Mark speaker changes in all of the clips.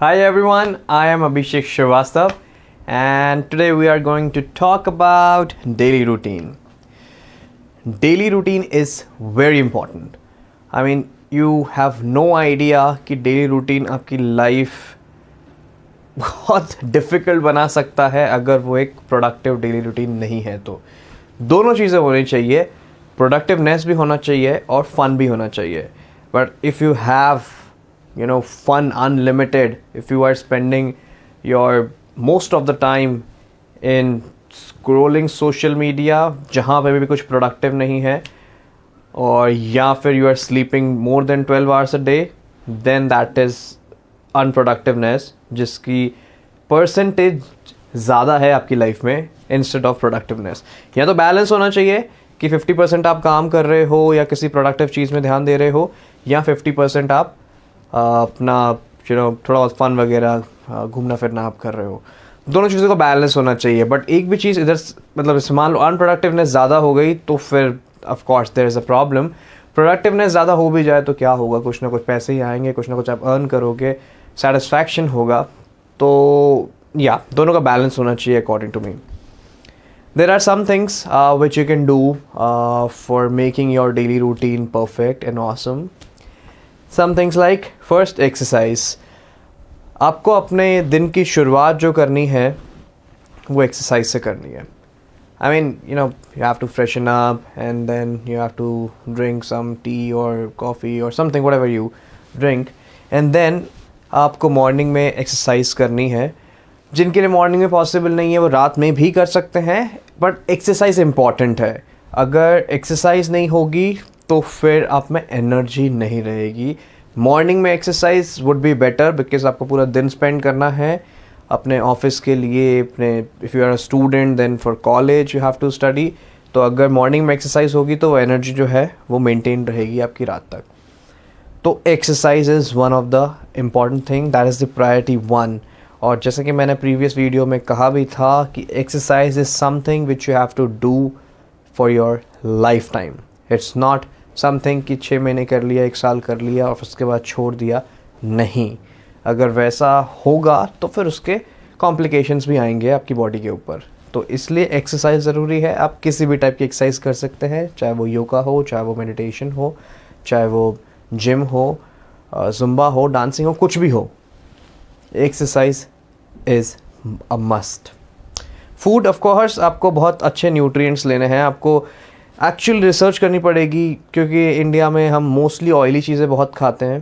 Speaker 1: Hi everyone, I am Abhishek Srivastav and today we are going to talk about daily routine. Daily routine is very important. I mean, you have no idea कि daily routine आपकी life बहुत difficult बना सकता है अगर वो एक productive daily routine नहीं है तो दोनों चीज़ें होनी चाहिए, productiveness भी होना चाहिए और fun भी होना चाहिए. But if you have fun unlimited, if you are spending your most of the time in scrolling social media जहाँ पे भी कुछ productive नहीं है और या फिर you are sleeping more than 12 hours a day, then that is unproductiveness जिसकी percentage ज़्यादा है आपकी लाइफ में instead of productiveness. या तो बैलेंस होना चाहिए कि 50% आप काम कर रहे हो या किसी प्रोडक्टिव चीज़ में ध्यान दे रहे हो या 50% आप अपना थोड़ा बहुत फन वगैरह घूमना फिरना आप कर रहे हो. दोनों चीज़ों का बैलेंस होना चाहिए. बट एक भी चीज़ इधर मतलब मान लो अनप्रोडक्टिवनेस ज़्यादा हो गई तो फिर of course there is a problem. Productiveness ज़्यादा हो भी जाए तो क्या होगा, कुछ ना कुछ पैसे ही आएंगे, कुछ ना कुछ आप अर्न करोगे, सेटिस्फैक्शन होगा. तो या दोनों का बैलेंस होना चाहिए according to me. There are some things which you can do for making your daily routine perfect and awesome. Some things like first exercise. आपको अपने दिन की शुरुआत जो करनी है वो एक्सरसाइज से करनी है. I mean, you have to freshen up and then you have to drink some tea or coffee or something, whatever you drink. And then आपको मॉर्निंग में एक्सरसाइज करनी है. जिनके लिए मॉर्निंग में पॉसिबल नहीं है वो रात में भी कर सकते हैं, बट एक्सरसाइज इम्पॉर्टेंट है. अगर एक्सरसाइज नहीं होगी तो फिर आप में एनर्जी नहीं रहेगी. मॉर्निंग में exercise would be better because आपको पूरा दिन स्पेंड करना है अपने ऑफिस के लिए, अपने if you are a student then for college you have to study. तो अगर मॉर्निंग में एक्सरसाइज होगी तो एनर्जी जो है वो मेंटेन रहेगी आपकी रात तक. तो exercise is one of the important thing, that is the priority 1. और जैसे कि मैंने प्रीवियस वीडियो में कहा भी था कि exercise is something which you have to do for your life time. It's not something कि 6 महीने कर लिया, 1 साल कर लिया और उसके बाद छोड़ दिया. नहीं, अगर वैसा होगा तो फिर उसके कॉम्प्लिकेशंस भी आएंगे आपकी बॉडी के ऊपर. तो इसलिए एक्सरसाइज ज़रूरी है. आप किसी भी टाइप की एक्सरसाइज कर सकते हैं, चाहे वो योगा हो, चाहे वो मेडिटेशन हो, चाहे वो जिम हो, जुम्बा हो, डांसिंग हो, कुछ भी हो. Exercise is a must. Food of course आपको बहुत अच्छे न्यूट्रिएंट्स लेने हैं. आपको एक्चुअल रिसर्च करनी पड़ेगी क्योंकि इंडिया में हम मोस्टली ऑयली चीज़ें बहुत खाते हैं.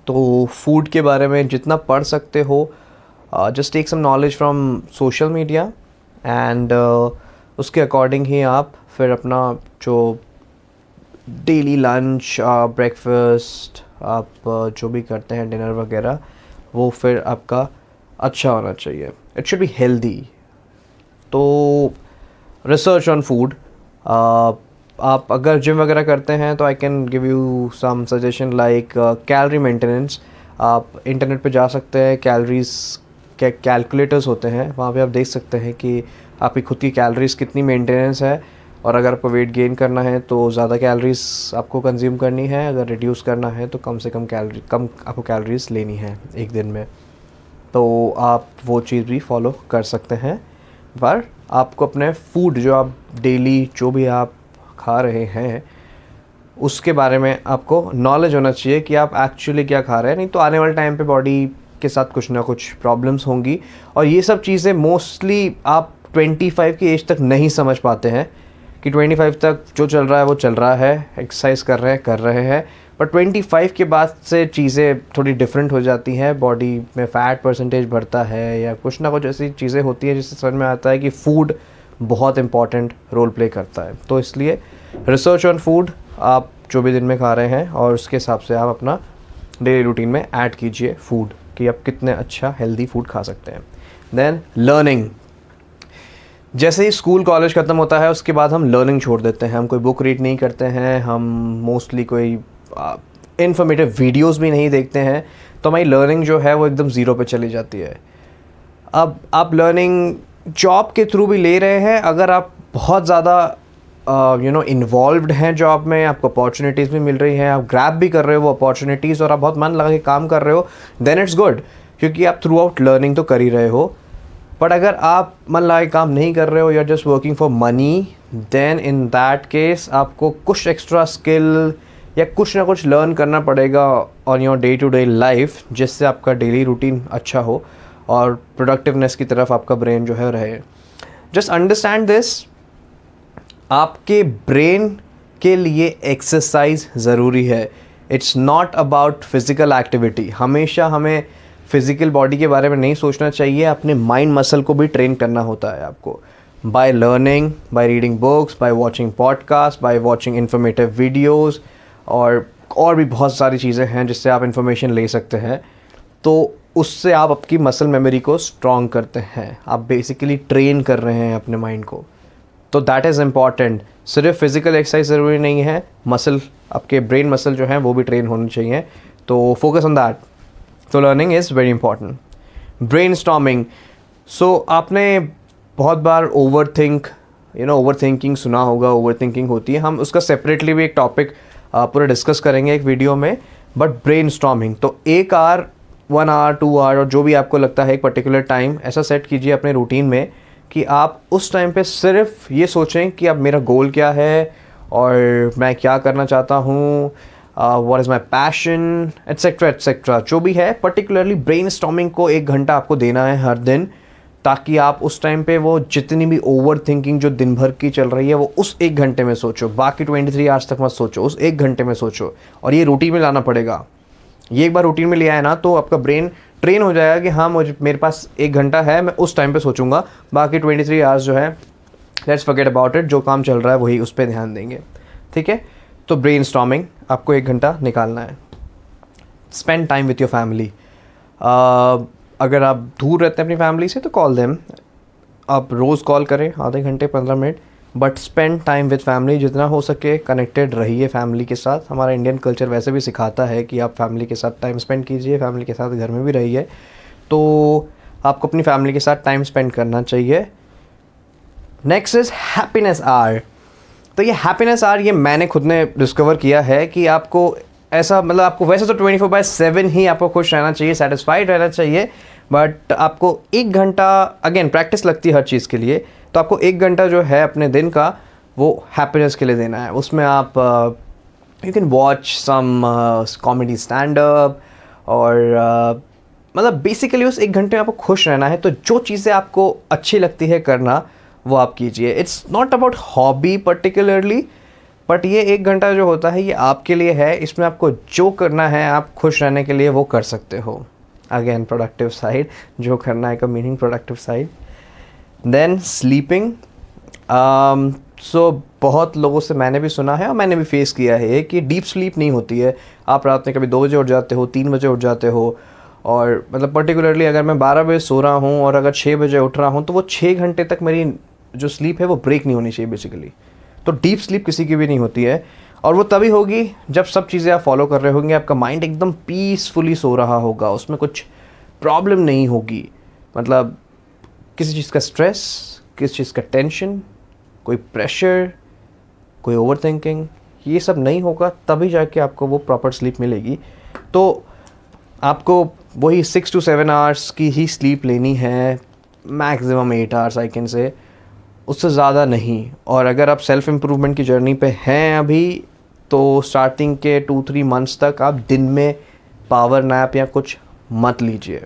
Speaker 1: तो फूड के बारे में जितना पढ़ सकते हो just take some knowledge from social media and उसके अकॉर्डिंग ही आप फिर अपना जो डेली लंच, ब्रेकफास्ट, आप जो भी करते हैं डिनर वगैरह, वो फिर आपका अच्छा होना चाहिए. It should be healthy. तो रिसर्च ऑन फूड. आप अगर जिम वगैरह करते हैं तो I can give you some suggestion like calorie maintenance. आप इंटरनेट पे जा सकते हैं, कैलोरीज के कैलकुलेटर्स होते हैं, वहाँ पे आप देख सकते हैं कि आपकी खुद की कैलोरीज कितनी मेंटेनेंस है. और अगर आपको वेट गेन करना है तो ज़्यादा कैलोरीज आपको कंज्यूम करनी है, अगर रिड्यूस करना है तो कम से कम आपको कैलोरीज लेनी है एक दिन में. तो आप वो चीज़ भी फॉलो कर सकते हैं. पर आपको अपने फूड जो आप डेली जो भी आप खा रहे हैं उसके बारे में आपको नॉलेज होना चाहिए कि आप एक्चुअली क्या खा रहे हैं. नहीं तो आने वाले टाइम पे बॉडी के साथ कुछ ना कुछ प्रॉब्लम्स होंगी. और ये सब चीज़ें मोस्टली आप 25 की एज तक नहीं समझ पाते हैं कि 25 तक जो चल रहा है वो चल रहा है, एक्सरसाइज कर रहे हैं. पर 25 के बाद से चीज़ें थोड़ी डिफरेंट हो जाती हैं. बॉडी में फ़ैट परसेंटेज बढ़ता है या कुछ ना कुछ ऐसी चीज़ें होती हैं जिससे समझ में आता है कि फ़ूड बहुत इंपॉर्टेंट रोल प्ले करता है. तो इसलिए रिसर्च ऑन फूड आप जो भी दिन में खा रहे हैं और उसके हिसाब से आप अपना डेली रूटीन में ऐड कीजिए फूड कि आप कितने अच्छा हेल्दी फूड खा सकते हैं. Then learning. जैसे ही स्कूल कॉलेज ख़त्म होता है उसके बाद हम लर्निंग छोड़ देते हैं. हम कोई बुक रीड नहीं करते हैं, हम मोस्टली कोई इन्फॉर्मेटिव वीडियोस भी नहीं देखते हैं. तो हमारी लर्निंग जो है वो एकदम ज़ीरो पे चली जाती है. अब आप लर्निंग जॉब के थ्रू भी ले रहे हैं. अगर आप बहुत ज़्यादा इन्वॉल्व्ड हैं जॉब में, आपको अपॉर्चुनिटीज़ भी मिल रही हैं, आप ग्रैब भी कर रहे हो वो अपॉर्चुनिटीज़ और आप बहुत मन लगा के काम कर रहे हो, देन इट्स गुड. क्योंकि आप थ्रू आउट लर्निंग तो कर ही रहे हो. बट अगर आप मन लगा काम नहीं कर रहे हो, you are just working for money, then in that case आपको कुछ एक्स्ट्रा स्किल या कुछ ना कुछ लर्न करना पड़ेगा on your day to day life, जिससे आपका डेली रूटीन अच्छा हो और प्रोडक्टिवनेस की तरफ आपका ब्रेन जो है रहे. जस्ट अंडरस्टैंड दिस, आपके ब्रेन के लिए एक्सरसाइज ज़रूरी है. It's not about physical activity. हमेशा हमें फिज़िकल बॉडी के बारे में नहीं सोचना चाहिए, अपने माइंड मसल को भी ट्रेन करना होता है आपको. By learning, by reading books, by watching podcast, by watching informative videos और भी बहुत सारी चीज़ें हैं जिससे आप इन्फॉर्मेशन ले सकते हैं. तो उससे आप आपकी मसल मेमोरी को स्ट्रॉन्ग करते हैं. आप बेसिकली ट्रेन कर रहे हैं अपने माइंड को. तो दैट इज़ इम्पॉर्टेंट. सिर्फ फिज़िकल एक्सरसाइज ज़रूरी नहीं है, मसल, आपके ब्रेन मसल जो हैं वो भी ट्रेन होने चाहिए. तो फोकस ऑन दैट. तो learning is very important. Brainstorming. So आपने बहुत बार ओवर थिंकिंग सुना होगा. ओवर थिंकिंग होती है, हम उसका सेपरेटली भी एक टॉपिक पूरा डिस्कस करेंगे एक वीडियो में. बट ब्रेन स्टॉर्मिंग तो 1 आवर, 1 आवर, 2 आवर और जो भी आपको लगता है एक पर्टिकुलर टाइम ऐसा सेट कीजिए अपने रूटीन में कि आप उस टाइम पे सिर्फ ये सोचें कि अब मेरा गोल क्या है और मैं क्या करना चाहता हूँ, what is my passion, etcetera etcetera. जो भी है, पर्टिकुलरली ब्रेन स्टॉर्मिंग को 1 घंटा आपको देना है हर दिन, ताकि आप उस टाइम पे वो जितनी भी ओवर थिंकिंग जो दिन भर की चल रही है वो उस 1 घंटे में सोचो. बाकी 23 आवर्स तक मत सोचो, उस 1 घंटे में सोचो. और ये रूटीन में लाना पड़ेगा. ये एक बार रूटीन में लिया है ना तो आपका ब्रेन ट्रेन हो जाएगा कि हाँ, मेरे पास 1 घंटा है, मैं उस टाइम पे सोचूंगा. बाकी 23 आवर्स जो है, लेट्स फॉरगेट अबाउट इट. जो काम चल रहा है वही, उस पर ध्यान देंगे. ठीक है. तो ब्रेन स्टॉर्मिंग आपको 1 घंटा निकालना है. Spend time with your family. अगर आप दूर रहते हैं अपनी फैमिली से तो कॉल देम. आप रोज़ कॉल करें, आधे घंटे 15 minute, but spend time with family. जितना हो सके कनेक्टेड रहिए फैमिली के साथ. हमारा इंडियन कल्चर वैसे भी सिखाता है कि आप फैमिली के साथ टाइम स्पेंड कीजिए, फैमिली के साथ घर में भी रहिए. तो आपको अपनी फैमिली के साथ टाइम स्पेंड करना चाहिए. Next is happiness hour. तो ये हैप्पीनेस आवर, ये मैंने खुद ने डिस्कवर किया है कि आपको ऐसा, मतलब आपको वैसे तो 24/7 ही आपको खुश रहना चाहिए, सेटिस्फाइड रहना चाहिए. बट आपको 1 घंटा, अगेन प्रैक्टिस लगती है हर चीज़ के लिए, तो आपको 1 घंटा जो है अपने दिन का वो हैप्पीनेस के लिए देना है. उसमें आप you can watch some comedy stand up और मतलब बेसिकली उस 1 घंटे में आपको खुश रहना है. तो जो चीज़ें आपको अच्छी लगती है करना वो आप कीजिए. It's not about hobby particularly, but ये 1 घंटा जो होता है ये आपके लिए है. इसमें आपको जो करना है आप खुश रहने के लिए वो कर सकते हो. अगेन प्रोडक्टिव साइड, जो करना है का meaning productive side. Then sleeping. So बहुत लोगों से मैंने भी सुना है और मैंने भी फेस किया है कि डीप स्लीप नहीं होती है. आप रात में कभी 2 बजे उठ जाते हो, 3 बजे उठ जाते हो. और मतलब पर्टिकुलरली अगर मैं 12 बजे सो रहा हूँ और अगर 6 बजे उठ रहा हूँ तो वो 6 घंटे तक मेरी जो स्लीप है वो ब्रेक नहीं होनी चाहिए बेसिकली. तो डीप स्लीप किसी की भी नहीं होती है. और वो तभी होगी जब सब चीज़ें आप फॉलो कर रहे होंगे, आपका माइंड एकदम पीसफुली सो रहा होगा, उसमें कुछ प्रॉब्लम नहीं होगी. मतलब किसी चीज़ का स्ट्रेस, किसी चीज़ का टेंशन, कोई प्रेशर, कोई ओवर थिंकिंग, ये सब नहीं होगा. तभी जाके आपको वो प्रॉपर स्लीप मिलेगी. तो आपको वही 6 to 7 आवर्स की ही स्लीप लेनी है, maximum 8 hours I can say, उससे ज़्यादा नहीं. और अगर आप सेल्फ इम्प्रूवमेंट की जर्नी पे हैं अभी, तो स्टार्टिंग के 2-3 मंथ्स तक आप दिन में पावर नैप या कुछ मत लीजिए.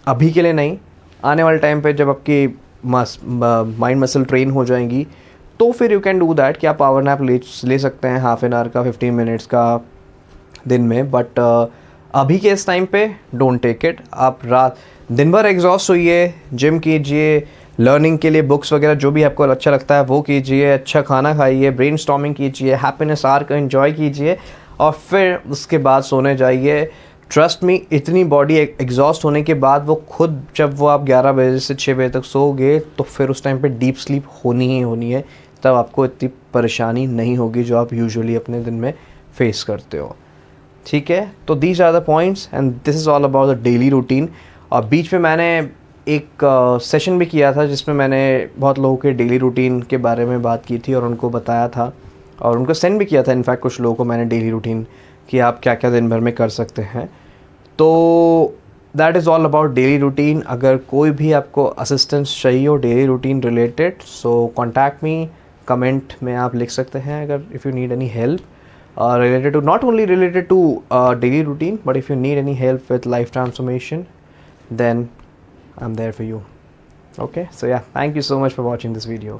Speaker 1: अभी के लिए नहीं, आने वाले टाइम पे जब आपकी माइंड मसल ट्रेन हो जाएंगी तो फिर यू कैन डू दैट कि आप पावर नैप ले सकते हैं, हाफ एन आवर का, 15 मिनट्स का दिन में. बट अभी के इस टाइम पे डोंट टेक इट. आप रात दिन भर एग्जॉस्ट होइए, जिम कीजिए, लर्निंग के लिए बुक्स वगैरह जो भी आपको अच्छा लगता है वो कीजिए, अच्छा खाना खाइए, ब्रेन स्टॉर्मिंग कीजिए, हैप्पीनेस आवर को एंजॉय कीजिए और फिर उसके बाद सोने जाइए. ट्रस्ट मी, इतनी बॉडी एग्जॉस्ट होने के बाद वो खुद, जब वो आप 11 बजे से 6 बजे तक सोओगे तो फिर उस टाइम पे डीप स्लीप होनी ही होनी है. तब आपको इतनी परेशानी नहीं होगी जो आप यूजुअली अपने दिन में फेस करते हो. ठीक है. तो these are the points and this is all about the daily routine. और बीच में मैंने एक सेशन भी किया था जिसमें मैंने बहुत लोगों के डेली रूटीन के बारे में बात की थी और उनको बताया था और उनको सेंड भी किया था. इनफैक्ट कुछ लोगों को मैंने डेली रूटीन कि आप क्या क्या दिन भर में कर सकते हैं. तो that is all about daily routine. अगर कोई भी आपको असिस्टेंस चाहिए हो डेली रूटीन रिलेटेड, सो कॉन्टैक्ट मी. कमेंट में आप लिख सकते हैं अगर if you need any help related to, not only related to daily routine, but if you need any help with life transformation, then I'm there for you. Okay, so yeah, thank you so much for watching this video.